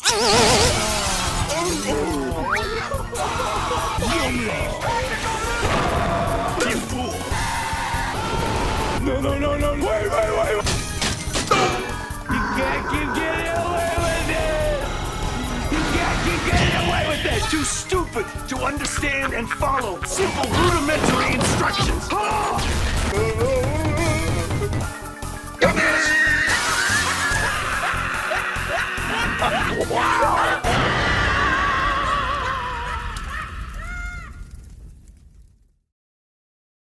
You fool! No, wait! You can't keep getting away with it! You can't keep getting away with it! Too stupid to understand and follow simple rudimentary instructions!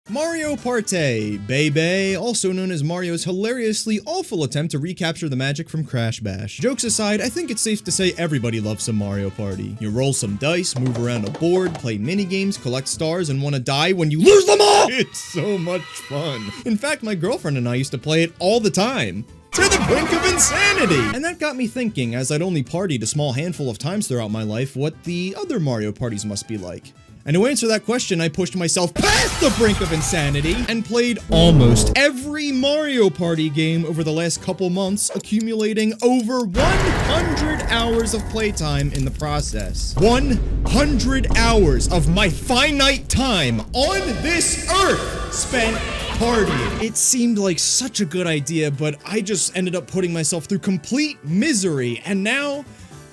Mario Party, baby, also known as Mario's hilariously awful attempt to recapture the magic from Crash Bash. Jokes aside, I think it's safe to say everybody loves some Mario Party. You roll some dice, move around a board, play minigames, collect stars, and want to die when you lose them all! It's so much fun. In fact, my girlfriend and I used to play it all the time. To the brink of insanity! And that got me thinking, as I'd only partied a small handful of times throughout my life, what the other Mario parties must be like. And to answer that question, I pushed myself past the brink of insanity and played almost every Mario Party game over the last couple months, accumulating over 100 hours of playtime in the process. 100 hours of my finite time on this earth spent partying. It seemed like such a good idea, but I just ended up putting myself through complete misery, and now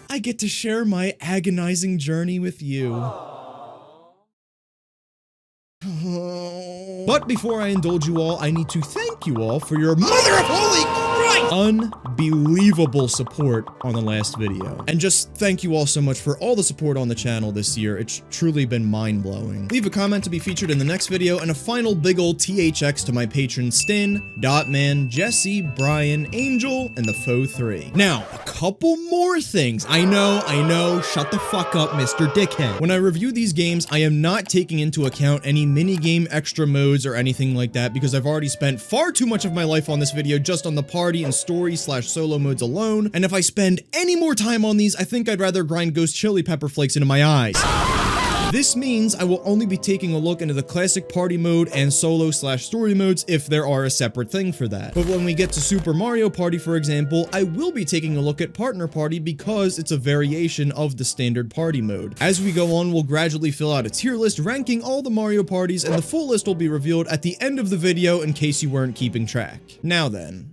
I get to share my agonizing journey with you. But before I indulge you all, I need to thank you all for your mother of holy Christ! Unbelievable support on the last video. And just thank you all so much for all the support on the channel this year. It's truly been mind-blowing. Leave a comment to be featured in the next video, and a final big ol' THX to my patrons Stin, Dotman, Jesse, Brian, Angel, and the Foe 3. Now, a couple more things. I know, shut the fuck up, Mr. Dickhead. When I review these games, I am not taking into account any minigame extra modes or anything like that, because I've already spent far too much of my life on this video just on the party and story/solo modes alone, and if I spend any more time on these, I think I'd rather grind Ghost Chili Pepper Flakes into my eyes. This means I will only be taking a look into the classic party mode and solo/story modes if there are a separate thing for that. But when we get to Super Mario Party, for example, I will be taking a look at Partner Party because it's a variation of the standard party mode. As we go on, we'll gradually fill out a tier list ranking all the Mario parties, and the full list will be revealed at the end of the video in case you weren't keeping track. Now then.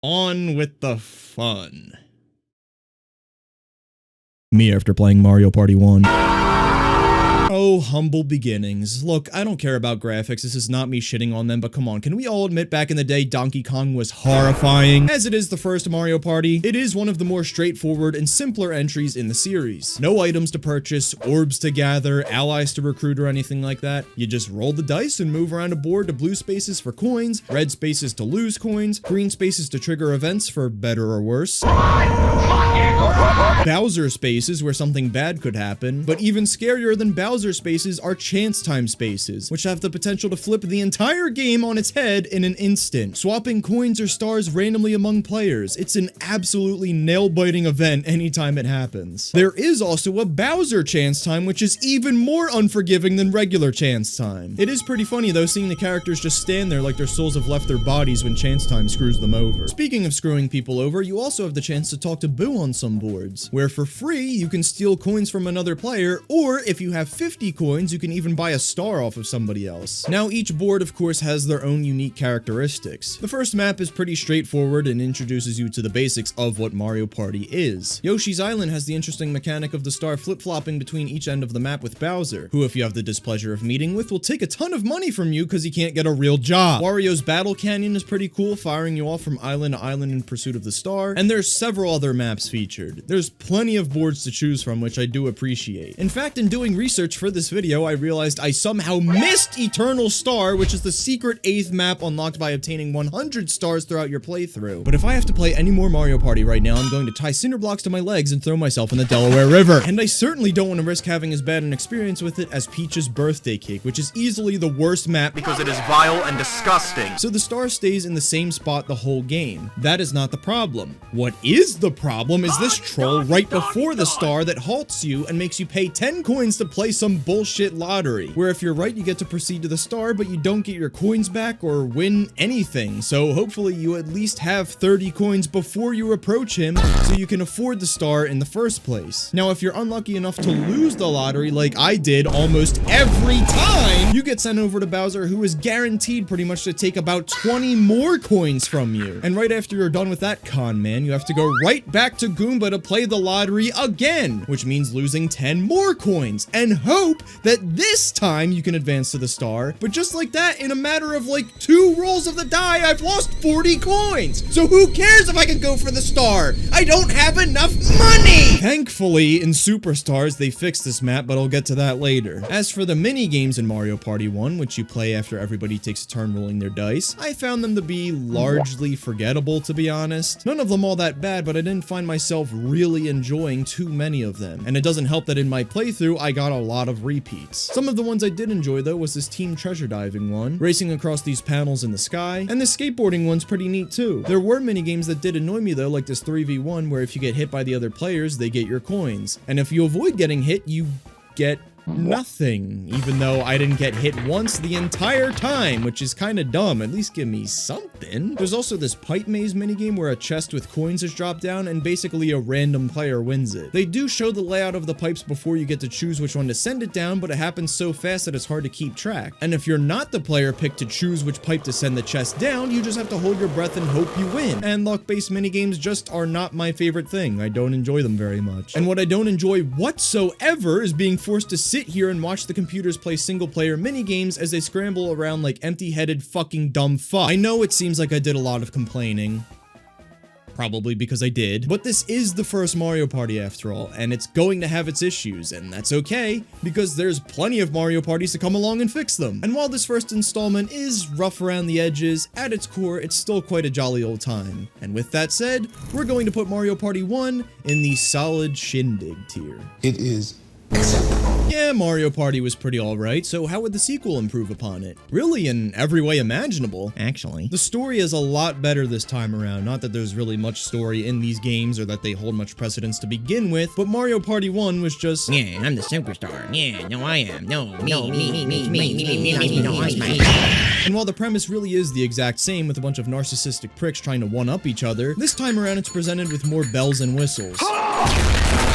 On with the fun. Me after playing Mario Party 1. Oh, humble beginnings. Look, I don't care about graphics, this is not me shitting on them, but come on, can we all admit back in the day Donkey Kong was horrifying? As it is the first Mario Party, it is one of the more straightforward and simpler entries in the series. No items to purchase, orbs to gather, allies to recruit, or anything like that. You just roll the dice and move around a board to blue spaces for coins, red spaces to lose coins, green spaces to trigger events for better or worse, Bowser spaces where something bad could happen, but even scarier than Bowser spaces are chance time spaces, which have the potential to flip the entire game on its head in an instant, swapping coins or stars randomly among players. It's an absolutely nail-biting event anytime it happens. There is also a Bowser chance time, which is even more unforgiving than regular chance time. It is pretty funny though, seeing the characters just stand there like their souls have left their bodies when chance time screws them over. Speaking of screwing people over, you also have the chance to talk to Boo on some boards, where for free you can steal coins from another player, or if you have 50 coins, you can even buy a star off of somebody else. Now, each board of course has their own unique characteristics. The first map is pretty straightforward and introduces you to the basics of what Mario Party is. Yoshi's Island has the interesting mechanic of the star flip-flopping between each end of the map with Bowser, who if you have the displeasure of meeting with will take a ton of money from you because he can't get a real job. Wario's Battle Canyon is pretty cool, firing you off from island to island in pursuit of the star, and there's several other maps featured. There's plenty of boards to choose from, which I do appreciate. In fact, in doing research for this video, I realized I somehow missed Eternal Star, which is the secret 8th map unlocked by obtaining 100 stars throughout your playthrough. But if I have to play any more Mario Party right now, I'm going to tie cinder blocks to my legs and throw myself in the Delaware River. And I certainly don't want to risk having as bad an experience with it as Peach's Birthday Cake, which is easily the worst map because it is vile and disgusting. So the star stays in the same spot the whole game. That is not the problem. What is the problem is this troll right before the star that halts you and makes you pay 10 coins to play some some bullshit lottery, where if you're right, you get to proceed to the star, but you don't get your coins back or win anything. So hopefully you at least have 30 coins before you approach him so you can afford the star in the first place. Now, if you're unlucky enough to lose the lottery like I did almost every time, you get sent over to Bowser, who is guaranteed pretty much to take about 20 more coins from you. And right after you're done with that con man, you have to go right back to Goomba to play the lottery again, which means losing 10 more coins and hope that this time you can advance to the star. But just like that, in a matter of like 2 rolls of the die, I've lost 40 coins. So who cares if I can go for the star? I don't have enough money! Thankfully, in Superstars, they fixed this map, but I'll get to that later. As for the mini games in Mario Party 1, which you play after everybody takes a turn rolling their dice, I found them to be largely forgettable, to be honest. None of them all that bad, but I didn't find myself really enjoying too many of them. And it doesn't help that in my playthrough, I got a lot of repeats. Some of the ones I did enjoy, though, was this team treasure diving one, racing across these panels in the sky, and the skateboarding one's pretty neat too. There were mini games that did annoy me though, like this 3v1 where if you get hit by the other players, they get your coins. And if you avoid getting hit, you get nothing, even though I didn't get hit once the entire time, which is kind of dumb. At least give me something. There's also this pipe maze minigame where a chest with coins is dropped down and basically a random player wins it. They do show the layout of the pipes before you get to choose which one to send it down, but it happens so fast that it's hard to keep track. And if you're not the player picked to choose which pipe to send the chest down, you just have to hold your breath and hope you win. And luck-based minigames just are not my favorite thing. I don't enjoy them very much. And what I don't enjoy whatsoever is being forced to sit here and watch the computers play single-player minigames as they scramble around like empty-headed fucking dumb fuck. I know it seems like I did a lot of complaining. Probably because I did, but this is the first Mario Party after all, and it's going to have its issues, and that's okay, because there's plenty of Mario Parties to come along and fix them. And while this first installment is rough around the edges, at its core, it's still quite a jolly old time. And with that said, we're going to put Mario Party 1 in the solid shindig tier. It is acceptable. Yeah, Mario Party was pretty alright, so how would the sequel improve upon it? Really, in every way imaginable, actually. The story is a lot better this time around, not that there's really much story in these games or that they hold much precedence to begin with, but Mario Party 1 was just, yeah, I'm the superstar. Yeah, no, I am. No, me, no, I'm my. And while the premise really is the exact same with a bunch of narcissistic pricks trying to one-up each other, this time around it's presented with more bells and whistles.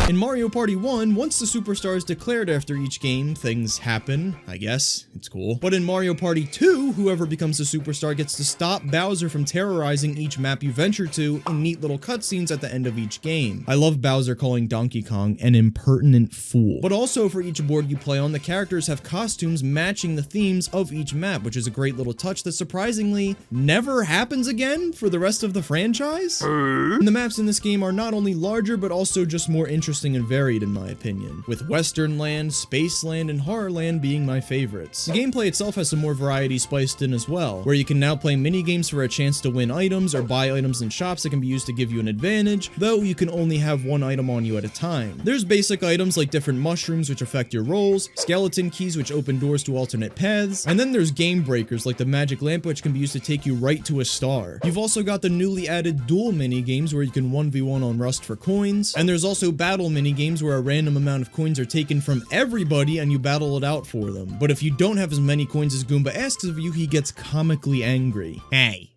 In Mario Party 1, once the superstar is declared after each game, things happen, I guess. It's cool. But in Mario Party 2, whoever becomes the superstar gets to stop Bowser from terrorizing each map you venture to in neat little cutscenes at the end of each game. I love Bowser calling Donkey Kong an impertinent fool. But also for each board you play on, the characters have costumes matching the themes of each map, which is a great little touch that surprisingly never happens again for the rest of the franchise. And the maps in this game are not only larger, but also just more interesting and varied in my opinion, with Western Land, Space Land, and Horror Land being my favorites. The gameplay itself has some more variety spiced in as well, where you can now play mini games for a chance to win items or buy items in shops that can be used to give you an advantage, though you can only have one item on you at a time. There's basic items like different mushrooms which affect your rolls, skeleton keys which open doors to alternate paths, and then there's game breakers like the magic lamp which can be used to take you right to a star. You've also got the newly added duel mini games where you can 1v1 on Rust for coins, and there's also battle mini games where a random amount of coins are taken from everybody and you battle it out for them. But if you don't have as many coins as Goomba asks of you, he gets comically angry. Hey.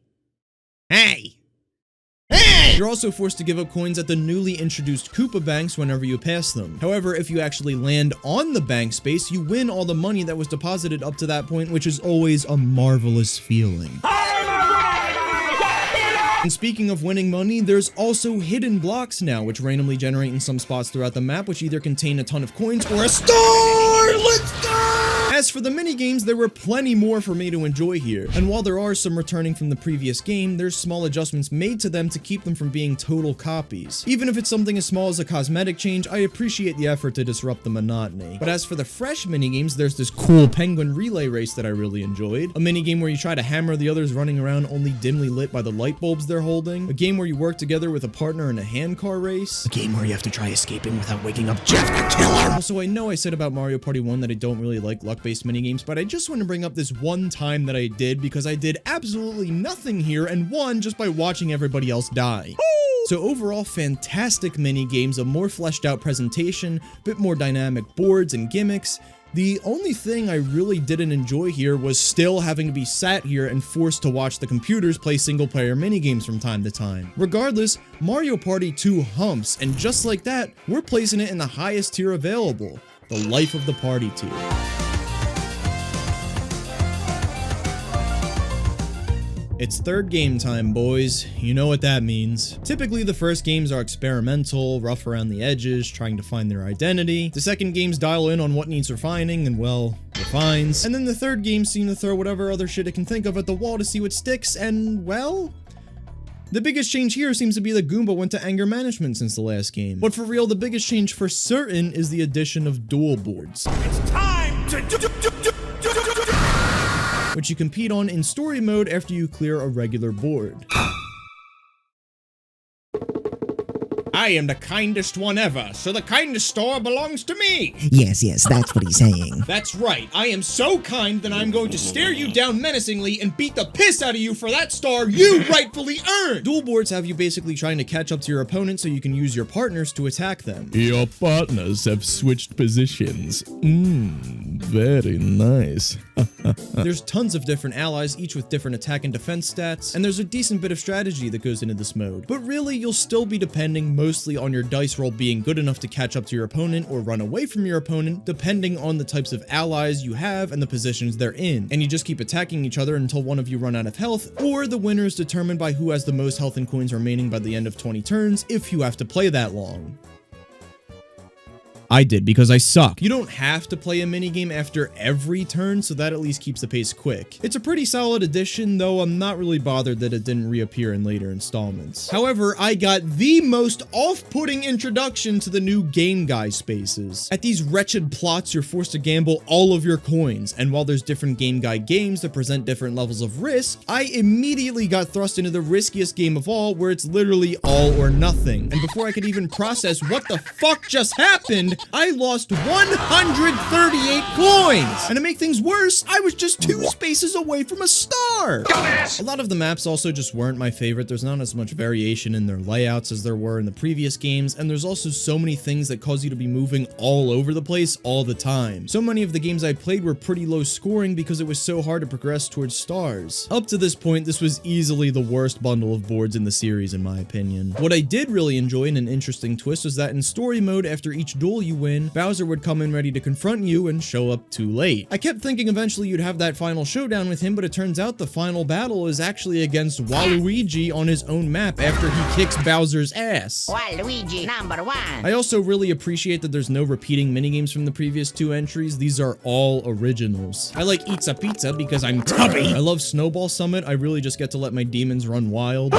You're also forced to give up coins at the newly introduced Koopa banks whenever you pass them. However, if you actually land on the bank space, you win all the money that was deposited up to that point, which is always a marvelous feeling. And speaking of winning money, there's also hidden blocks now, which randomly generate in some spots throughout the map, which either contain a ton of coins or a star! Let's go! As for the minigames, there were plenty more for me to enjoy here, and while there are some returning from the previous game, there's small adjustments made to them to keep them from being total copies. Even if it's something as small as a cosmetic change, I appreciate the effort to disrupt the monotony. But as for the fresh minigames, there's this cool penguin relay race that I really enjoyed, a minigame where you try to hammer the others running around only dimly lit by the light bulbs they're holding, a game where you work together with a partner in a handcar race, A game where you have to try escaping without waking up Jeff the Killer. Also, I know I said about Mario Party 1 that I don't really like luck-based minigames, but I just want to bring up this one time that I did because I did absolutely nothing here and won just by watching everybody else die. So overall, fantastic mini games, a more fleshed out presentation, bit more dynamic boards and gimmicks. The only thing I really didn't enjoy here was still having to be sat here and forced to watch the computers play single player minigames from time to time. Regardless, Mario Party 2 humps, and just like that, we're placing it in the highest tier available, the Life of the Party tier. It's third game time, boys. You know what that means. Typically, the first games are experimental, rough around the edges, trying to find their identity. The second games dial in on what needs refining and, well, refines. And then the third game seems to throw whatever other shit it can think of at the wall to see what sticks, and, well, the biggest change here seems to be that Goomba went to anger management since the last game. But for real, the biggest change for certain is the addition of dual boards, It's time to which you compete on in story mode after you clear a regular board. I am the kindest one ever, so the kindest star belongs to me. Yes, that's what he's saying. That's right. I am so kind that I'm going to stare you down menacingly and beat the piss out of you for that star you rightfully earned. Dual boards have you basically trying to catch up to your opponent so you can use your partners to attack them. Your partners have switched positions. Very nice. There's tons of different allies, each with different attack and defense stats, and there's a decent bit of strategy that goes into this mode. But really, you'll still be depending mostly on your dice roll being good enough to catch up to your opponent or run away from your opponent, depending on the types of allies you have and the positions they're in. And you just keep attacking each other until one of you run out of health, or the winner is determined by who has the most health and coins remaining by the end of 20 turns if you have to play that long. I did because I suck. You don't have to play a minigame after every turn, so that at least keeps the pace quick. It's a pretty solid addition, though I'm not really bothered that it didn't reappear in later installments. However, I got the most off-putting introduction to the new Game Guy spaces. At these wretched plots, you're forced to gamble all of your coins, and while there's different Game Guy games that present different levels of risk, I immediately got thrust into the riskiest game of all, where it's literally all or nothing. And before I could even process what the fuck just happened, I lost 138 coins! And to make things worse, I was just 2 spaces away from a star! A lot of the maps also just weren't my favorite. There's not as much variation in their layouts as there were in the previous games, and there's also so many things that cause you to be moving all over the place all the time. So many of the games I played were pretty low scoring because it was so hard to progress towards stars. Up to this point, this was easily the worst bundle of boards in the series in my opinion. What I did really enjoy in an interesting twist was that in story mode, after each duel you win, Bowser would come in ready to confront you and show up too late. I kept thinking eventually you'd have that final showdown with him, but it turns out the final battle is actually against Waluigi on his own map after he kicks Bowser's ass. Waluigi #1. I also really appreciate that there's no repeating minigames from the previous 2 entries. These are all originals. I like Eats a Pizza because I'm tubby. I love Snowball Summit. I really just get to let my demons run wild.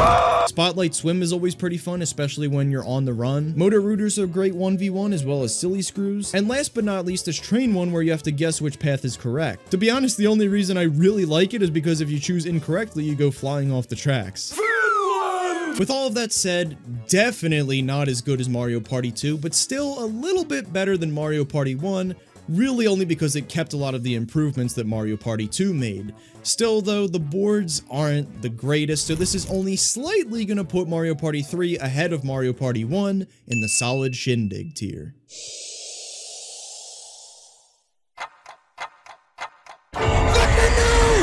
Spotlight Swim is always pretty fun, especially when you're on the run. Motor Rooters are a great 1v1, as well as Silly Screws. And last but not least is Train One, where you have to guess which path is correct. To be honest, the only reason I really like it is because if you choose incorrectly, you go flying off the tracks. With all of that said, definitely not as good as Mario Party 2, but still a little bit better than Mario Party 1, really only because it kept a lot of the improvements that Mario Party 2 made. Still though, the boards aren't the greatest, so this is only slightly gonna put Mario Party 3 ahead of Mario Party 1 in the solid shindig tier.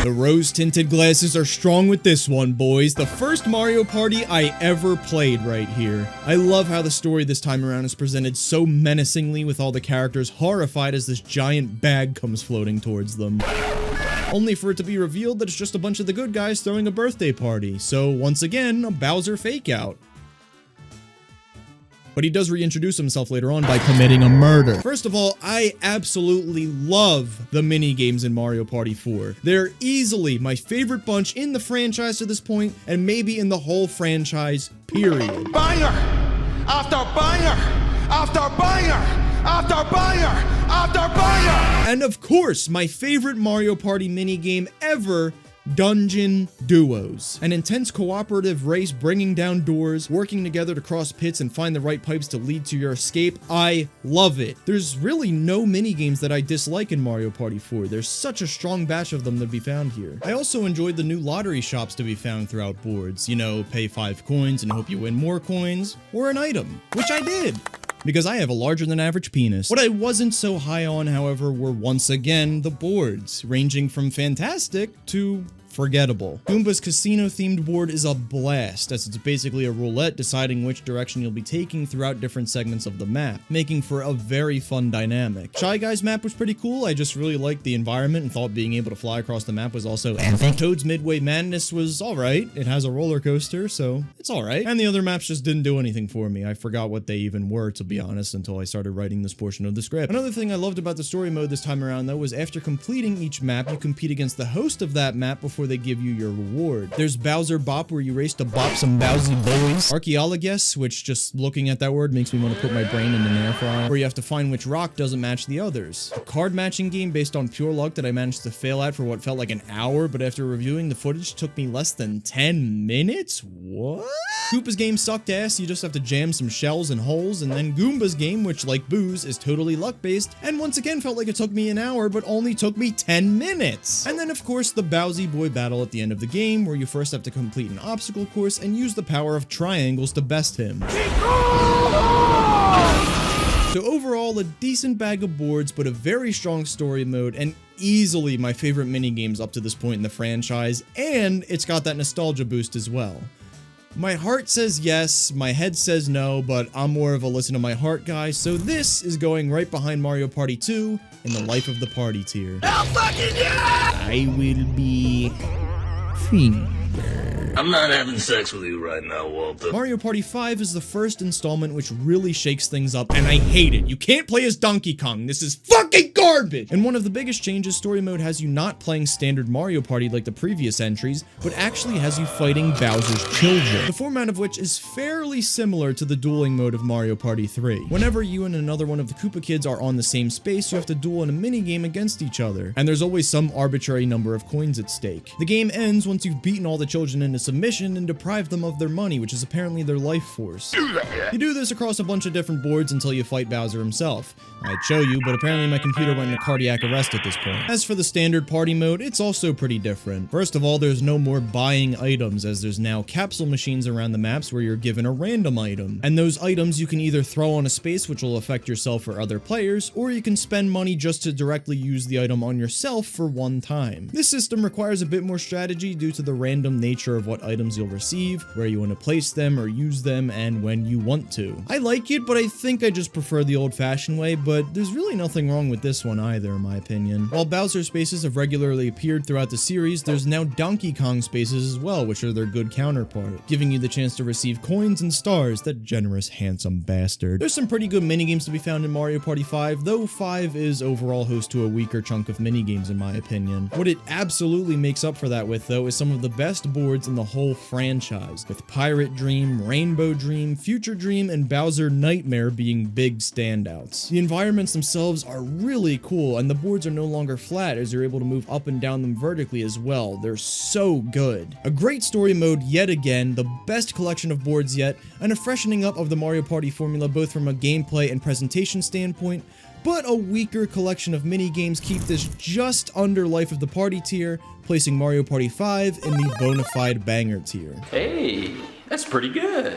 The rose-tinted glasses are strong with this one, boys. The first Mario Party I ever played right here. I love how the story this time around is presented so menacingly, with all the characters horrified as this giant bag comes floating towards them. Only for it to be revealed that it's just a bunch of the good guys throwing a birthday party. So once again, a Bowser fake out. But he does reintroduce himself later on by committing a murder. First of all, I absolutely love the mini games in Mario Party 4. They're easily my favorite bunch in the franchise to this point, and maybe in the whole franchise, period. Banger after banger after banger after banger after banger. And of course, my favorite Mario Party minigame ever Dungeon Duos. An intense cooperative race bringing down doors, working together to cross pits and find the right pipes to lead to your escape. I love it. There's really no mini games that I dislike in Mario Party 4. There's such a strong batch of them to be found here. I also enjoyed the new lottery shops to be found throughout boards. You know, pay 5 coins and hope you win more coins, or an item, which I did, because I have a larger than average penis. What I wasn't so high on, however, were once again the boards, ranging from fantastic to forgettable. Goomba's casino-themed board is a blast, as it's basically a roulette deciding which direction you'll be taking throughout different segments of the map, making for a very fun dynamic. Shy Guy's map was pretty cool. I just really liked the environment and thought being able to fly across the map was also epic. Toad's Midway Madness was alright. It has a roller coaster, so it's alright. And the other maps just didn't do anything for me. I forgot what they even were, to be honest, until I started writing this portion of the script. Another thing I loved about the story mode this time around, though, was after completing each map, you compete against the host of that map before they give you your reward. There's Bowser Bop, where you race to bop some Bowsy boys. Archaeologus, which just looking at that word makes me want to put my brain in an air fryer, where you have to find which rock doesn't match the others. A card matching game based on pure luck that I managed to fail at for what felt like an hour, but after reviewing the footage took me less than 10 minutes? What? Koopa's game sucked ass. You just have to jam some shells and holes, and then Goomba's game, which like Boo's, is totally luck based, and once again felt like it took me an hour, but only took me 10 minutes. And then of course the Bowsy Boy battle at the end of the game, where you first have to complete an obstacle course and use the power of triangles to best him. So overall, a decent bag of boards, but a very strong story mode, and easily my favorite minigames up to this point in the franchise, and it's got that nostalgia boost as well. My heart says yes, my head says no, but I'm more of a listen to my heart guy, so this is going right behind Mario Party 2 in the life of the party tier. Hell fucking yeah! I will be finger. I'm not having sex with you right now, Walter. Mario Party 5 is the first installment which really shakes things up, and I hate it. You can't play as Donkey Kong. This is fucking garbage! And one of the biggest changes, story mode has you not playing standard Mario Party like the previous entries, but actually has you fighting Bowser's children, the format of which is fairly similar to the dueling mode of Mario Party 3. Whenever you and another one of the Koopa kids are on the same space, you have to duel in a minigame against each other, and there's always some arbitrary number of coins at stake. The game ends once you've beaten all the children into submission and deprive them of their money, which is apparently their life force. You do this across a bunch of different boards until you fight Bowser himself. I'd show you, but apparently my computer went into cardiac arrest at this point. As for the standard party mode, it's also pretty different. First of all, there's no more buying items, as there's now capsule machines around the maps where you're given a random item. And those items you can either throw on a space, which will affect yourself or other players, or you can spend money just to directly use the item on yourself for one time. This system requires a bit more strategy due to the random nature of what items you'll receive, where you want to place them or use them, and when you want to. I like it, but I think I just prefer the old-fashioned way, but there's really nothing wrong with this one either, in my opinion. While Bowser spaces have regularly appeared throughout the series, there's now Donkey Kong spaces as well, which are their good counterpart, giving you the chance to receive coins and stars, that generous, handsome bastard. There's some pretty good minigames to be found in Mario Party 5, though 5 is overall host to a weaker chunk of minigames in my opinion. What it absolutely makes up for that with, though, is some of the best boards in the whole franchise, with Pirate Dream, Rainbow Dream, Future Dream, and Bowser Nightmare being big standouts. The environments themselves are really cool, and the boards are no longer flat as you're able to move up and down them vertically as well. They're so good. A great story mode yet again, the best collection of boards yet, and a freshening up of the Mario Party formula both from a gameplay and presentation standpoint, but a weaker collection of mini-games keep this just under Life of the Party tier, placing Mario Party 5 in the bona fide banger tier. Hey, that's pretty good.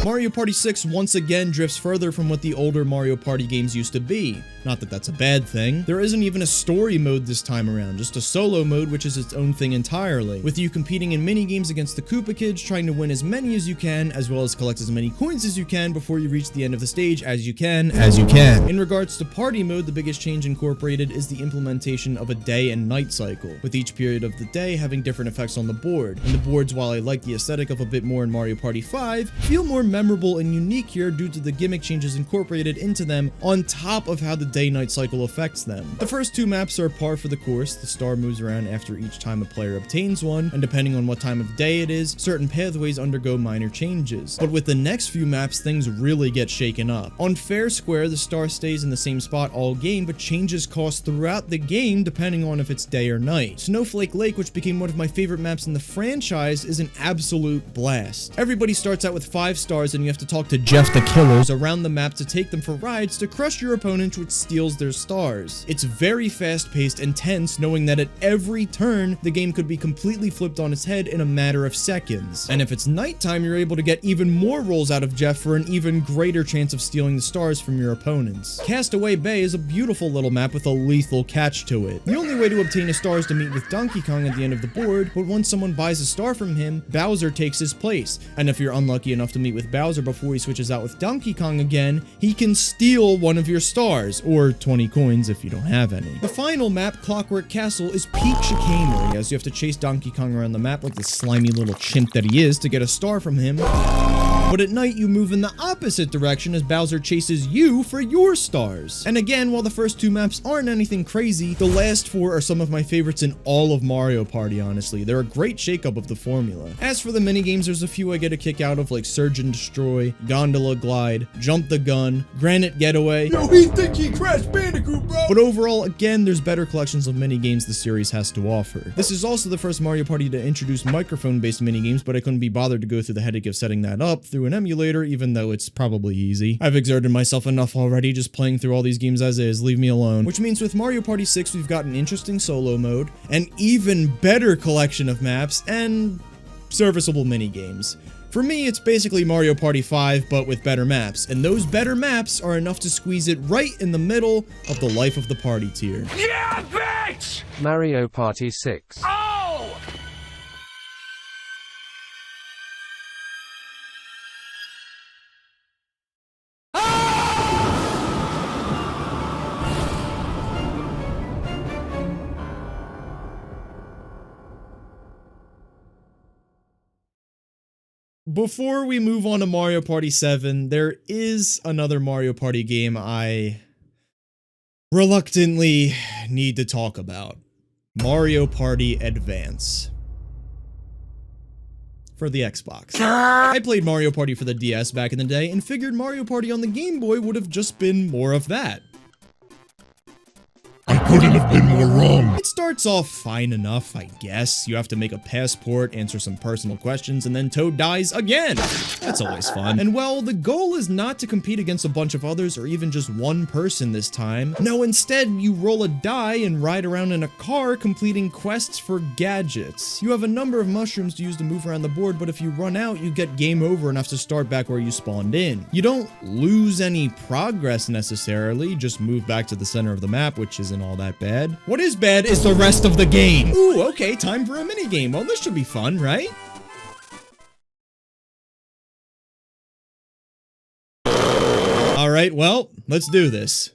Mario Party 6 once again drifts further from what the older Mario Party games used to be. Not that that's a bad thing. There isn't even a story mode this time around, just a solo mode which is its own thing entirely, with you competing in mini-games against the Koopa kids, trying to win as many as you can, as well as collect as many coins as you can before you reach the end of the stage as you can. In regards to party mode, the biggest change incorporated is the implementation of a day and night cycle, with each period of the day having different effects on the board. And the boards, while I like the aesthetic of a bit more in Mario Party 5, feel more memorable and unique here due to the gimmick changes incorporated into them, on top of how the day-night cycle affects them. The first two maps are par for the course. The star moves around after each time a player obtains one, and depending on what time of day it is, certain pathways undergo minor changes. But with the next few maps, things really get shaken up. On Fair Square, the star stays in the same spot all game, but changes course throughout the game depending on if it's day or night. Snowflake Lake, which became one of my favorite maps in the franchise, is an absolute blast. Everybody starts out with 5 stars, and you have to talk to Jeff the Killers around the map to take them for rides to crush your opponent, which steals their stars. It's very fast-paced and tense, knowing that at every turn, the game could be completely flipped on its head in a matter of seconds. And if it's nighttime, you're able to get even more rolls out of Jeff for an even greater chance of stealing the stars from your opponents. Castaway Bay is a beautiful little map with a lethal catch to it. The only way to obtain a star is to meet with Donkey Kong at the end of the board, but once someone buys a star from him, Bowser takes his place. And if you're unlucky enough to meet with Bowser before he switches out with Donkey Kong again, he can steal one of your stars, or 20 coins if you don't have any. The final map, Clockwork Castle, is peak chicanery, as you have to chase Donkey Kong around the map like the slimy little chimp that he is to get a star from him. But at night, you move in the opposite direction as Bowser chases you for your stars. And again, while the first 2 maps aren't anything crazy, the last 4 are some of my favorites in all of Mario Party, honestly. They're a great shakeup of the formula. As for the minigames, there's a few I get a kick out of, like Surge and Destroy, Gondola Glide, Jump the Gun, Granite Getaway. Yo, he think he Crash Bandicoot, bro! But overall, again, there's better collections of minigames the series has to offer. This is also the first Mario Party to introduce microphone-based minigames, but I couldn't be bothered to go through the headache of setting that up through an emulator, even though it's probably easy. I've exerted myself enough already just playing through all these games as is, leave me alone. Which means with Mario Party 6, we've got an interesting solo mode, an even better collection of maps, and serviceable minigames. For me, it's basically Mario Party 5, but with better maps, and those better maps are enough to squeeze it right in the middle of the Life of the Party tier. Yeah, bitch! Mario Party 6. Oh! Before we move on to Mario Party 7, there is another Mario Party game I reluctantly need to talk about. Mario Party Advance. For the Xbox. I played Mario Party for the DS back in the day and figured Mario Party on the Game Boy would have just been more of that. I couldn't have been more wrong. It starts off fine enough, I guess. You have to make a passport, answer some personal questions, and then Toad dies again. That's always fun. And well, the goal is not to compete against a bunch of others or even just one person this time. No, instead, you roll a die and ride around in a car completing quests for gadgets. You have a number of mushrooms to use to move around the board, but if you run out, you get game over and have to start back where you spawned in. You don't lose any progress necessarily, just move back to the center of the map, which isn't all that bad. What is bad is the rest of the game. Ooh, okay, time for a minigame. Well, this should be fun, right? Alright, well, let's do this.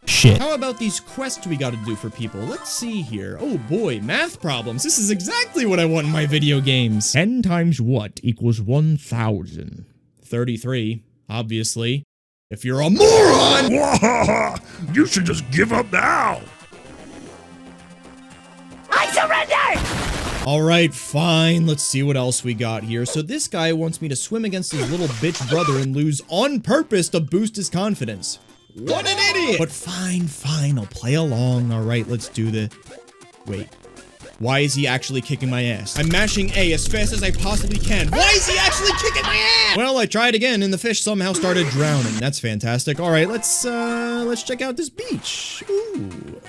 Shit. How about these quests we gotta do for people? Let's see here. Oh boy, math problems. This is exactly what I want in my video games. 10 times what equals 1,000? 33, obviously. If you're a moron! You should just give up now. I surrender! Alright, fine. Let's see what else we got here. So this guy wants me to swim against his little bitch brother and lose on purpose to boost his confidence. What an idiot! But fine, I'll play along. Alright, let's do the... Wait. Why is he actually kicking my ass? I'm mashing A as fast as I possibly can. Why is he actually kicking my ass? Well, I tried again and the fish somehow started drowning. That's fantastic. All right, let's check out this beach. Ooh.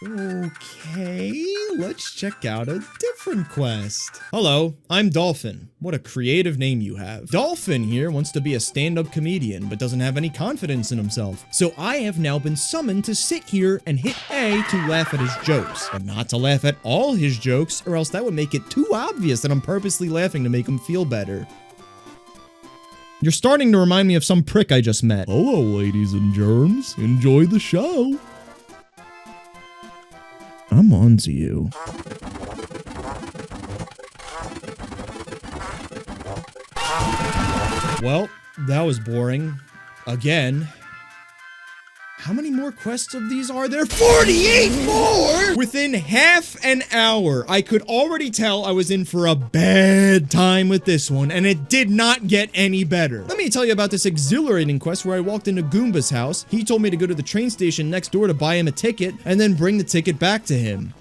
Okay, let's check out a different quest. Hello, I'm Dolphin. What a creative name you have. Dolphin here wants to be a stand-up comedian, but doesn't have any confidence in himself. So I have now been summoned to sit here and hit A to laugh at his jokes, but not to laugh at all his jokes, or else that would make it too obvious that I'm purposely laughing to make him feel better. You're starting to remind me of some prick I just met. Hello, ladies and germs. Enjoy the show. I'm on to you. Well, that was boring. Again. How many more quests of these are there? 48 more! Within half an hour, I could already tell I was in for a bad time with this one, and it did not get any better. Let me tell you about this exhilarating quest where I walked into Goomba's house. He told me to go to the train station next door to buy him a ticket, and then bring the ticket back to him.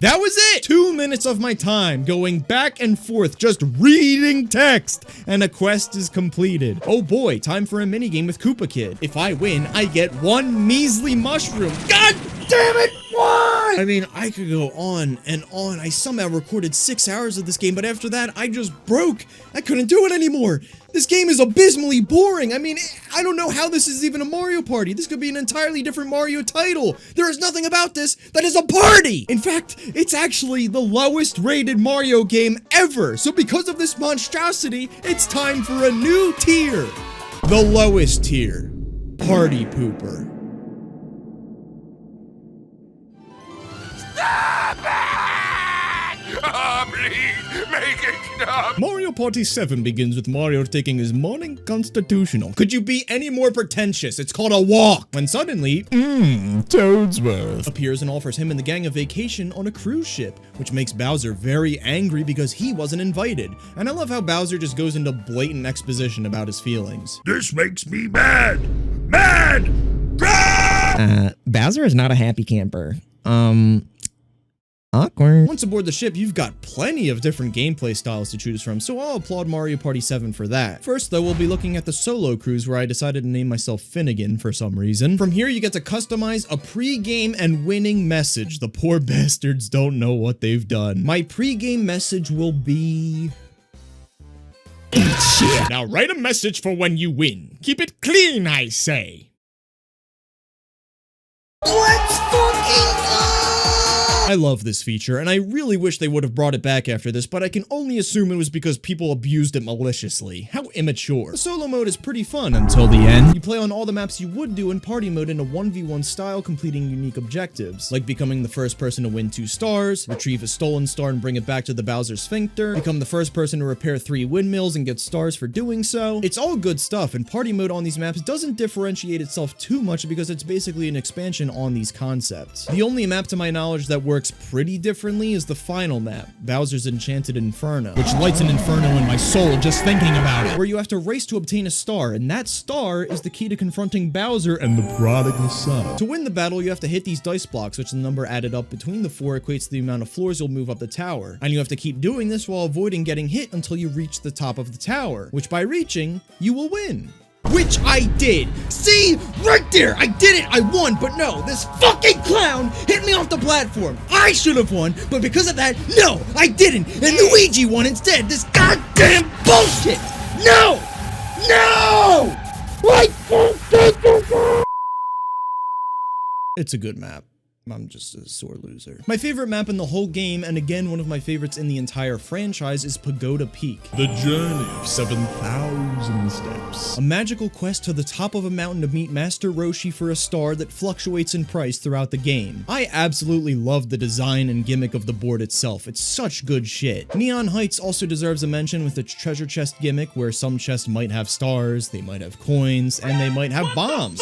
That was it! 2 minutes of my time going back and forth just reading text, and a quest is completed. Oh boy, time for a minigame with Koopa Kid. If I win, I get 1 measly mushroom. God damn it! Why? I mean, I could go on and on. I somehow recorded 6 hours of this game, but after that, I just broke. I couldn't do it anymore. This game is abysmally boring. I mean, I don't know how this is even a Mario Party. This could be an entirely different Mario title. There is nothing about this that is a party. In fact, it's actually the lowest rated Mario game ever. So because of this monstrosity, it's time for a new tier. The lowest tier. Party Pooper. Please, make it stop. Mario Party 7 begins with Mario taking his morning constitutional. Could you be any more pretentious? It's called a walk. When suddenly, Toadsworth appears and offers him and the gang a vacation on a cruise ship, which makes Bowser very angry because he wasn't invited. And I love how Bowser just goes into blatant exposition about his feelings. This makes me mad. Mad! Bowser is not a happy camper. Awkward. Once aboard the ship, you've got plenty of different gameplay styles to choose from, so I'll applaud Mario Party 7 for that. First, though, we'll be looking at the solo cruise where I decided to name myself Finnegan for some reason. From here, you get to customize a pre-game and winning message. The poor bastards don't know what they've done. My pre-game message will be... Now write a message for when you win. Keep it clean, I say. Let's fucking go! I love this feature, and I really wish they would have brought it back after this, but I can only assume it was because people abused it maliciously. How immature. The solo mode is pretty fun until the end. You play on all the maps you would do in party mode in a 1v1 style, completing unique objectives, like becoming the first person to win 2 stars, retrieve a stolen star and bring it back to the Bowser Sphincter, become the first person to repair 3 windmills and get stars for doing so. It's all good stuff, and party mode on these maps doesn't differentiate itself too much because it's basically an expansion on these concepts. The only map to my knowledge that works pretty differently is the final map, Bowser's Enchanted Inferno, Which lights an inferno in my soul just thinking about it. where you have to race to obtain a star, and that star is the key to confronting Bowser And the prodigal son. To win the battle, you have to hit these dice blocks, which the number added up between the 4 equates to the amount of floors you'll move up the tower. And you have to keep doing this while avoiding getting hit until you reach the top of the tower, which by reaching, you will win. Which I did. See? Right there! I did it! I won! But no, this fucking clown hit me off the platform! I should have won, but because of that, no! I didn't! And Luigi won instead! This goddamn bullshit! No! No! It's a good map. I'm just a sore loser. My favorite map in the whole game, and again one of my favorites in the entire franchise, is Pagoda Peak. The journey of 7,000 steps. A magical quest to the top of a mountain to meet Master Roshi for a star that fluctuates in price throughout the game. I absolutely love the design and gimmick of the board itself. It's such good shit. Neon Heights also deserves a mention with its treasure chest gimmick, where some chests might have stars, they might have coins, and they might have bombs.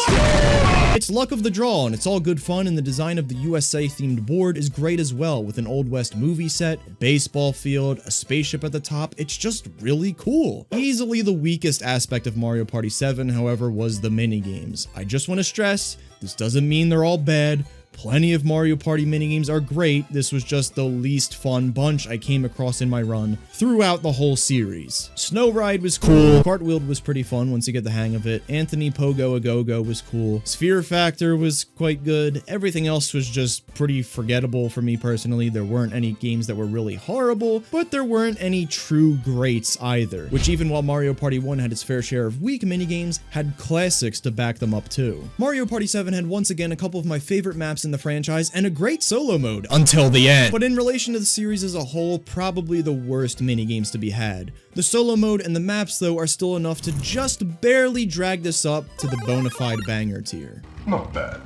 It's luck of the draw, and it's all good fun, and the design of the USA themed board is great as well, with an Old West movie set, a baseball field, a spaceship at the top. It's just really cool. Easily the weakest aspect of Mario Party 7, however, was the minigames. I just want to stress, this doesn't mean they're all bad. Plenty of Mario Party minigames are great. This was just the least fun bunch I came across in my run throughout the whole series. Snow Ride was cool. Cartwheel was pretty fun once you get the hang of it. Anthony Pogo A Go-Go was cool. Sphere Factor was quite good. Everything else was just pretty forgettable for me personally. There weren't any games that were really horrible, but there weren't any true greats either, which even while Mario Party 1 had its fair share of weak minigames, had classics to back them up too. Mario Party 7 had once again a couple of my favorite maps maps in the franchise, and a great solo mode until the end. But in relation to the series as a whole, probably the worst minigames to be had. The solo mode and the maps, though, are still enough to just barely drag this up to the bona fide banger tier. Not bad.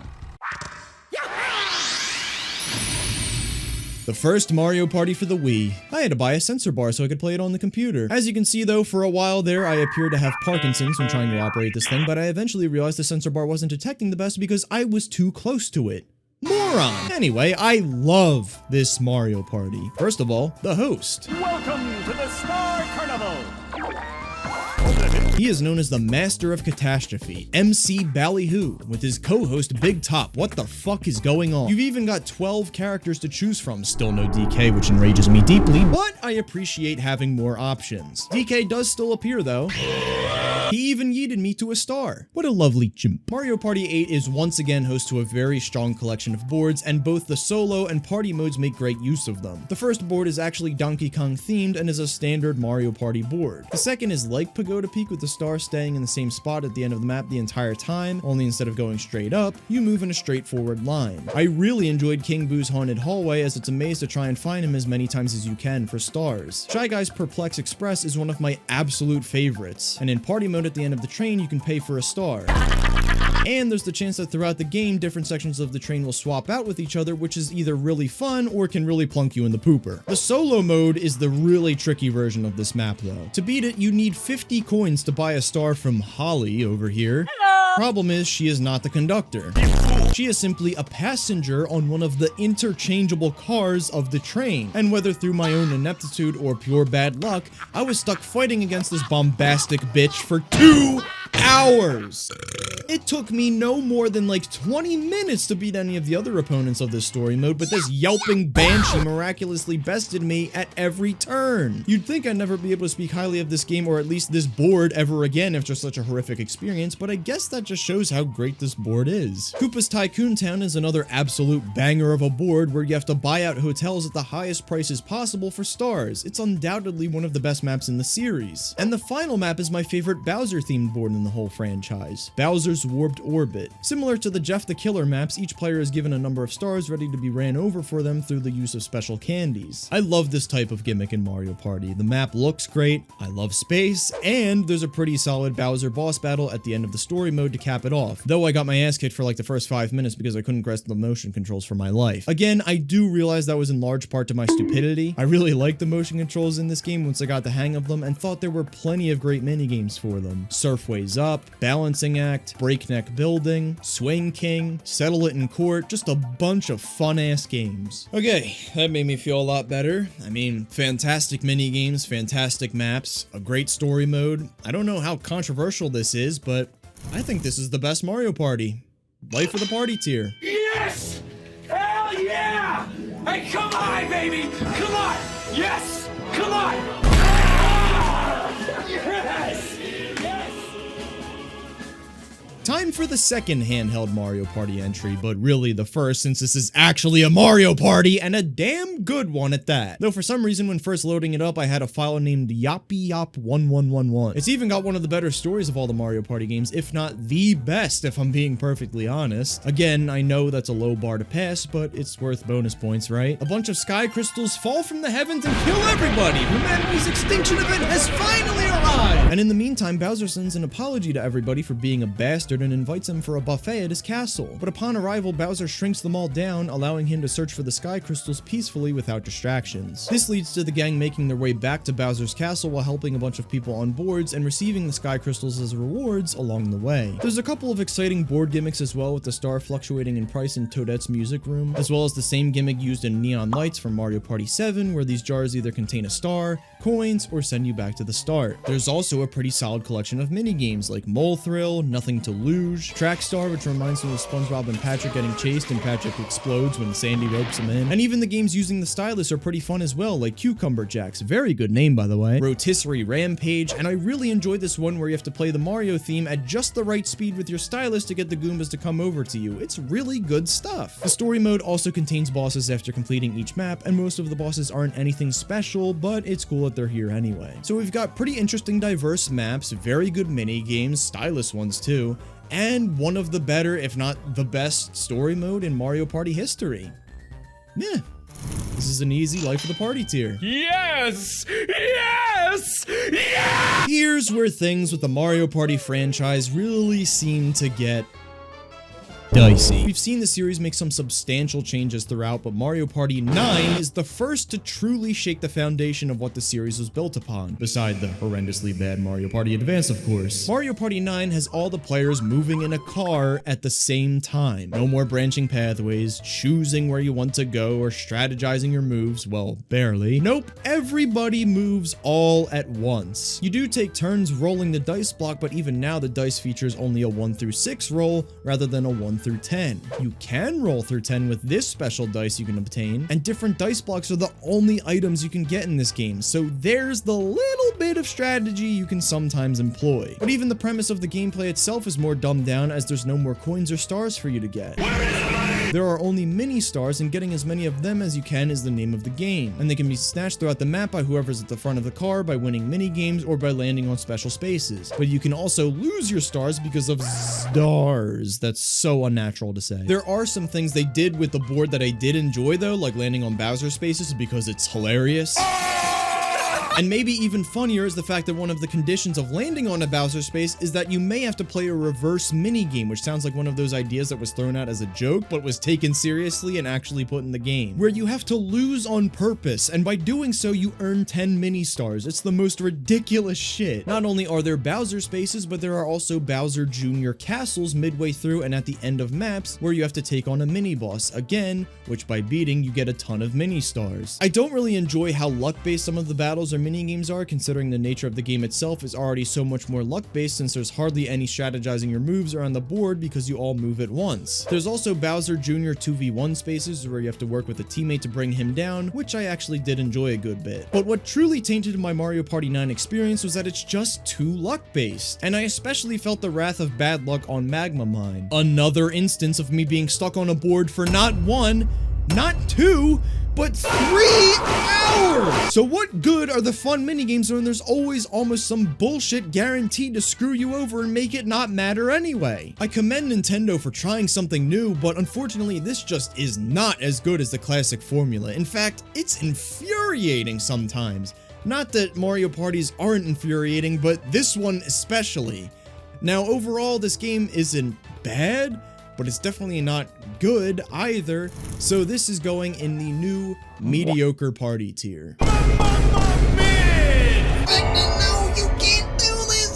The first Mario Party for the Wii. I had to buy a sensor bar so I could play it on the computer. As you can see though, for a while there, I appeared to have Parkinson's when trying to operate this thing, but I eventually realized the sensor bar wasn't detecting the best because I was too close to it. Moron! Anyway, I love this Mario Party. First of all, the host. Welcome to the Star Carnival. He is known as the Master of Catastrophe, MC Ballyhoo, with his co-host Big Top. What the fuck is going on? You've even got 12 characters to choose from. Still no DK, which enrages me deeply, but I appreciate having more options. DK does still appear though. He even yeeted me to a star. What a lovely chimp. Mario Party 8 is once again host to a very strong collection of boards, and both the solo and party modes make great use of them. The first board is actually Donkey Kong themed and is a standard Mario Party board. The second is like Pagoda Peak, with the star staying in the same spot at the end of the map the entire time, only instead of going straight up, you move in a straightforward line. I really enjoyed King Boo's Haunted Hallway, as it's a maze to try and find him as many times as you can for stars. Shy Guy's Perplex Express is one of my absolute favorites, and in party mode at the end of the train you can pay for a star. And there's the chance that throughout the game, different sections of the train will swap out with each other, which is either really fun or can really plunk you in the pooper. The solo mode is the really tricky version of this map though. To beat it, you need 50 coins to buy a star from Holly over here. Hello. Problem is, she is not the conductor. She is simply a passenger on one of the interchangeable cars of the train. And whether through my own ineptitude or pure bad luck, I was stuck fighting against this bombastic bitch for 2 hours. It took me no more than like 20 minutes to beat any of the other opponents of this story mode, but this yelping banshee miraculously bested me at every turn. You'd think I'd never be able to speak highly of this game, or at least this board, ever again after such a horrific experience, but I guess that just shows how great this board is. Koopa's Tycoon Town is another absolute banger of a board where you have to buy out hotels at the highest prices possible for stars. It's undoubtedly one of the best maps in the series. And the final map is my favorite Bowser themed board in the whole franchise, Bowser's Warped Orbit. Similar to the Jeff the Killer maps, each player is given a number of stars ready to be ran over for them through the use of special candies. I love this type of gimmick in Mario Party. The map looks great, I love space, and there's a pretty solid Bowser boss battle at the end of the story mode to cap it off, though I got my ass kicked for like the first 5 minutes because I couldn't grasp the motion controls for my life. Again, I do realize that was in large part to my stupidity. I really liked the motion controls in this game once I got the hang of them, and thought there were plenty of great minigames for them. Surfways Up, Balancing Act, Breakneck Building, Swing King, Settle It in Court, just a bunch of fun-ass games. Okay, that made me feel a lot better. I mean, fantastic minigames, fantastic maps, a great story mode. I don't know how controversial this is, but I think this is the best Mario Party. Life of the Party tier. Yes! Hell yeah! Hey, come on, baby! Come on! Yes! Come on! Ah! Yes! Time for the second handheld Mario Party entry, but really the first, since this is actually a Mario Party, and a damn good one at that. Though for some reason when first loading it up, I had a file named YoppyYop1111. It's even got one of the better stories of all the Mario Party games, if not the best, if I'm being perfectly honest. Again, I know that's a low bar to pass, but it's worth bonus points, right? A bunch of sky crystals fall from the heavens and kill everybody! Humanity's extinction event has finally arrived! And in the meantime, Bowser sends an apology to everybody for being a bastard and invites him for a buffet at his castle. But upon arrival, Bowser shrinks them all down, allowing him to search for the sky crystals peacefully without distractions. This leads to the gang making their way back to Bowser's castle while helping a bunch of people on boards and receiving the sky crystals as rewards along the way. There's a couple of exciting board gimmicks as well, with the star fluctuating in price in Toadette's music room, as well as the same gimmick used in Neon Lights from Mario Party 7, where these jars either contain a star, coins, or send you back to the start. There's also a pretty solid collection of mini-games like Mole Thrill, Nothing to Luge, Track Star, which reminds me of SpongeBob and Patrick getting chased and Patrick explodes when Sandy ropes him in, and even the games using the stylus are pretty fun as well, like Cucumber Jacks, very good name by the way, Rotisserie Rampage, and I really enjoyed this one where you have to play the Mario theme at just the right speed with your stylus to get the Goombas to come over to you. It's really good stuff. The story mode also contains bosses after completing each map, and most of the bosses aren't anything special, but it's cool that they're here anyway. So we've got pretty interesting diverse maps, very good mini games, stylus ones too, and one of the better, if not the best, story mode in Mario Party history. Yeah. This is an easy life of the party tier. Yes! Yes! Yes! Here's where things with the Mario Party franchise really seem to get dicey. We've seen the series make some substantial changes throughout, but Mario Party 9 is the first to truly shake the foundation of what the series was built upon, beside the horrendously bad Mario Party Advance, of course. Mario Party 9 has all the players moving in a car at the same time. No more branching pathways, choosing where you want to go, or strategizing your moves, well, barely. Nope, everybody moves all at once. You do take turns rolling the dice block, but even now the dice features only a 1 through 6 roll, rather than a 1 through 10. You can roll through 10 with this special dice you can obtain, and different dice blocks are the only items you can get in this game, so there's the little bit of strategy you can sometimes employ. But even the premise of the gameplay itself is more dumbed down, as there's no more coins or stars for you to get. There are only mini stars, and getting as many of them as you can is the name of the game, and they can be snatched throughout the map by whoever's at the front of the car, by winning mini games, or by landing on special spaces. But you can also lose your stars because of stars. That's so unnatural to say. There are some things they did with the board that I did enjoy though, like landing on Bowser spaces because it's hilarious. And maybe even funnier is the fact that one of the conditions of landing on a Bowser space is that you may have to play a reverse minigame, which sounds like one of those ideas that was thrown out as a joke, but was taken seriously and actually put in the game, where you have to lose on purpose, and by doing so, you earn 10 mini stars. It's the most ridiculous shit. Not only are there Bowser spaces, but there are also Bowser Jr. castles midway through and at the end of maps, where you have to take on a mini boss again, which by beating, you get a ton of mini stars. I don't really enjoy how luck-based some of the battles are mini-games are, considering the nature of the game itself is already so much more luck-based, since there's hardly any strategizing your moves around the board because you all move at once. There's also Bowser Jr. 2v1 spaces where you have to work with a teammate to bring him down, which I actually did enjoy a good bit. But what truly tainted my Mario Party 9 experience was that it's just too luck-based, and I especially felt the wrath of bad luck on Magma Mine. Another instance of me being stuck on a board for not 1, not 2, but 3 hours! So what good are the fun minigames when there's always almost some bullshit guaranteed to screw you over and make it not matter anyway? I commend Nintendo for trying something new, but unfortunately this just is not as good as the classic formula. In fact, it's infuriating sometimes. Not that Mario Parties aren't infuriating, but this one especially. Now overall, this game isn't bad, but it's definitely not good either, so this is going in the new mediocre party tier.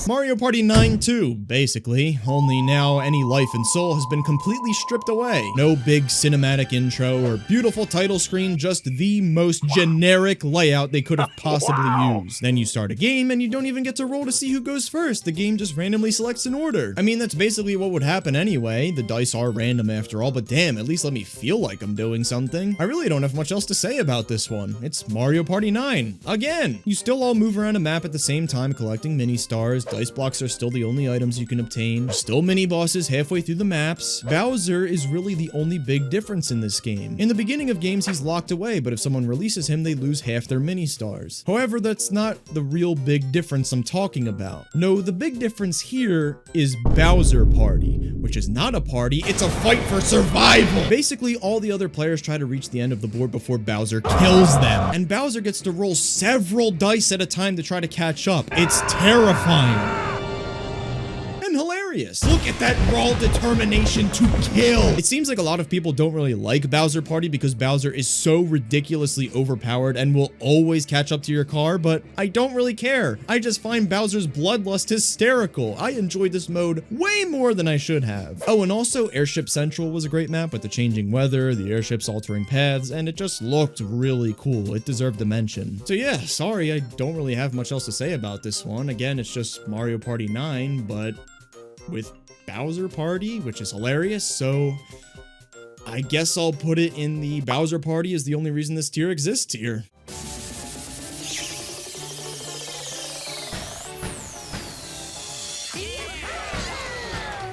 Mario Party 9 2, basically, only now any life and soul has been completely stripped away. No big cinematic intro or beautiful title screen, just the most generic layout they could have possibly used. Then you start a game and you don't even get to roll to see who goes first. The game just randomly selects an order. I mean, that's basically what would happen anyway. The dice are random after all, but damn, at least let me feel like I'm doing something. I really don't have much else to say about this one. It's Mario Party 9. Again, you still all move around a map at the same time, collecting mini stars. Dice blocks are still the only items you can obtain. Still mini bosses halfway through the maps. Bowser is really the only big difference in this game. In the beginning of games, he's locked away, but if someone releases him, they lose half their mini stars. However, that's not the real big difference I'm talking about. No, the big difference here is Bowser Party, which is not a party, it's a fight for survival. Basically, all the other players try to reach the end of the board before Bowser kills them, and Bowser gets to roll several dice at a time to try to catch up. It's terrifying. Hilarious. Look at that raw determination to kill. It seems like a lot of people don't really like Bowser Party because Bowser is so ridiculously overpowered and will always catch up to your car, but I don't really care. I just find Bowser's bloodlust hysterical. I enjoyed this mode way more than I should have. Oh, and also Airship Central was a great map with the changing weather, the airships altering paths, and it just looked really cool. It deserved a mention. So yeah, sorry, I don't really have much else to say about this one. Again, it's just Mario Party 9, but with Bowser Party, which is hilarious, so I guess I'll put it in the Bowser Party is the only reason this tier exists here.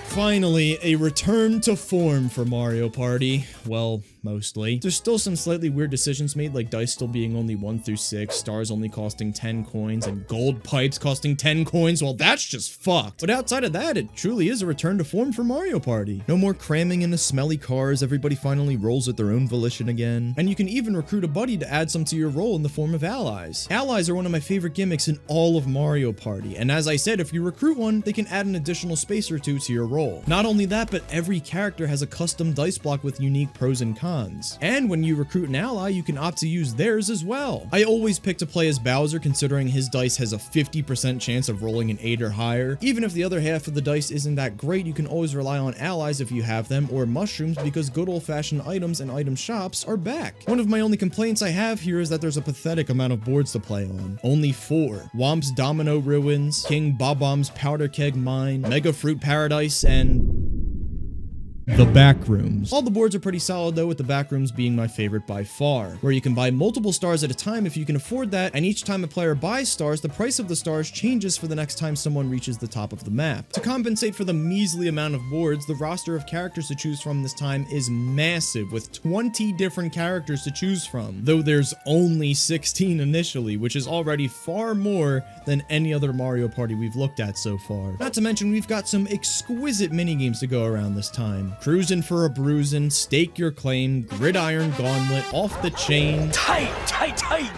Finally, a return to form for Mario Party. Well, mostly. There's still some slightly weird decisions made, like dice still being only 1 through 6, stars only costing 10 coins, and gold pipes costing 10 coins. Well, that's just fucked. But outside of that, it truly is a return to form for Mario Party. No more cramming into smelly cars, everybody finally rolls at their own volition again. And you can even recruit a buddy to add some to your roll in the form of allies. Allies are one of my favorite gimmicks in all of Mario Party, and as I said, if you recruit one, they can add an additional space or two to your roll. Not only that, but every character has a custom dice block with unique pros and cons. And when you recruit an ally, you can opt to use theirs as well. I always pick to play as Bowser, considering his dice has a 50% chance of rolling an 8 or higher. Even if the other half of the dice isn't that great, you can always rely on allies if you have them, or mushrooms, because good old-fashioned items and item shops are back. One of my only complaints I have here is that there's a pathetic amount of boards to play on. Only 4. Womp's Domino Ruins, King Bob-omb's Powder Keg Mine, Mega Fruit Paradise, and the Backrooms. All the boards are pretty solid though, with the Backrooms being my favorite by far, where you can buy multiple stars at a time if you can afford that, and each time a player buys stars, the price of the stars changes for the next time someone reaches the top of the map. To compensate for the measly amount of boards, the roster of characters to choose from this time is massive, with 20 different characters to choose from, though there's only 16 initially, which is already far more than any other Mario Party we've looked at so far. Not to mention, we've got some exquisite minigames to go around this time. Cruisin' for a Bruisin', Stake Your Claim, Gridiron Gauntlet, Off the Chain. Tight,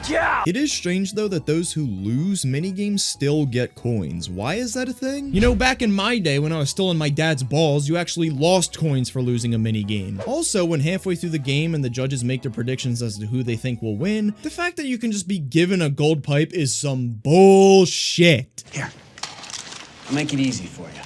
yeah! It is strange though that those who lose minigames still get coins. Why is that a thing? You know, back in my day when I was still in my dad's balls, you actually lost coins for losing a minigame. Also, when halfway through the game and the judges make their predictions as to who they think will win, the fact that you can just be given a gold pipe is some bullshit. Here, I'll make it easy for you.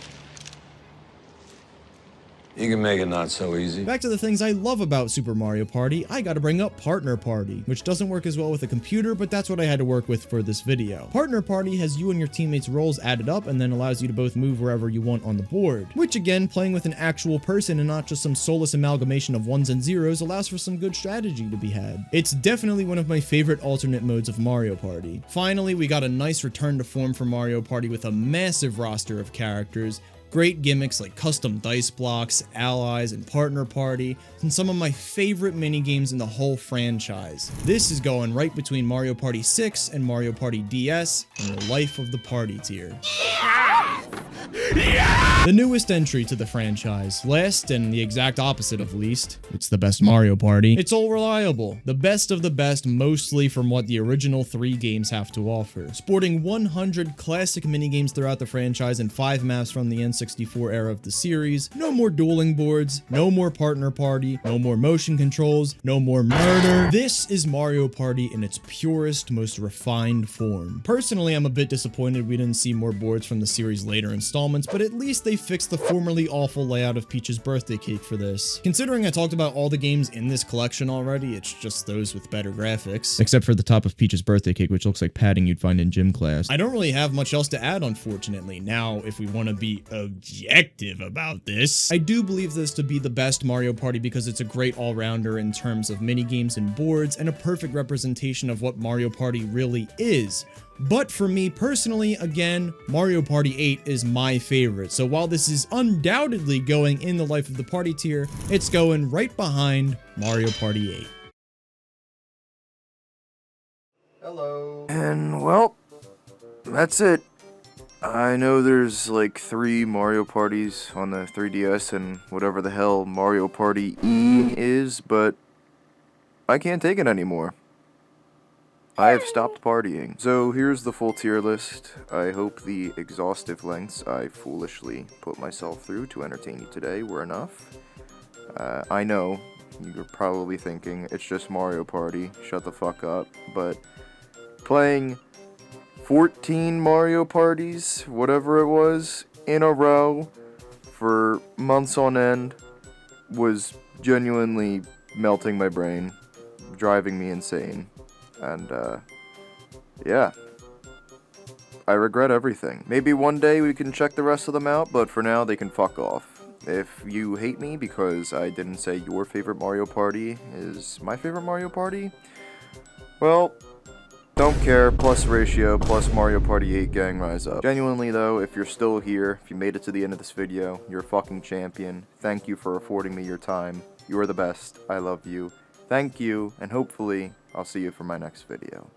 You can make it not so easy. Back to the things I love about Super Mario Party, I gotta bring up Partner Party, which doesn't work as well with a computer, but that's what I had to work with for this video. Partner Party has you and your teammates' rolls added up and then allows you to both move wherever you want on the board, which again, playing with an actual person and not just some soulless amalgamation of ones and zeros allows for some good strategy to be had. It's definitely one of my favorite alternate modes of Mario Party. Finally, we got a nice return to form for Mario Party with a massive roster of characters, great gimmicks like custom dice blocks, allies, and Partner Party, and some of my favorite minigames in the whole franchise. This is going right between Mario Party 6 and Mario Party DS in the life of the party tier. The newest entry to the franchise, last and the exact opposite of least, it's the best Mario Party. It's all reliable, the best of the best mostly from what the original 3 games have to offer. Sporting 100 classic minigames throughout the franchise and 5 maps from the N64 era of the series, no more dueling boards, no more Partner Party, no more motion controls, no more murder. This is Mario Party in its purest, most refined form. Personally, I'm a bit disappointed we didn't see more boards from the series' later installments, but at least they fixed the formerly awful layout of Peach's birthday cake for this. Considering I talked about all the games in this collection already, it's just those with better graphics. Except for the top of Peach's birthday cake, which looks like padding you'd find in gym class. I don't really have much else to add, unfortunately. Now, if we want to be objective about this, I do believe this to be the best Mario Party because it's a great all-rounder in terms of minigames and boards, and a perfect representation of what Mario Party really is. But for me personally, again, Mario Party 8 is my favorite. So while this is undoubtedly going in the life of the party tier, it's going right behind Mario Party 8. Hello. And well, that's it. I know there's like 3 Mario Parties on the 3DS and whatever the hell Mario Party E is, but I can't take it anymore. I have stopped partying. So here's the full tier list. I hope the exhaustive lengths I foolishly put myself through to entertain you today were enough. I know, you're probably thinking, it's just Mario Party, shut the fuck up, but playing 14 Mario Parties, whatever it was, in a row for months on end was genuinely melting my brain, driving me insane. And, yeah. I regret everything. Maybe one day we can check the rest of them out, but for now they can fuck off. If you hate me because I didn't say your favorite Mario Party is my favorite Mario Party, well, don't care, plus ratio, plus Mario Party 8 gang rise up. Genuinely though, if you're still here, if you made it to the end of this video, you're a fucking champion. Thank you for affording me your time, You are the best. I love you. Thank you, and hopefully I'll see you for my next video.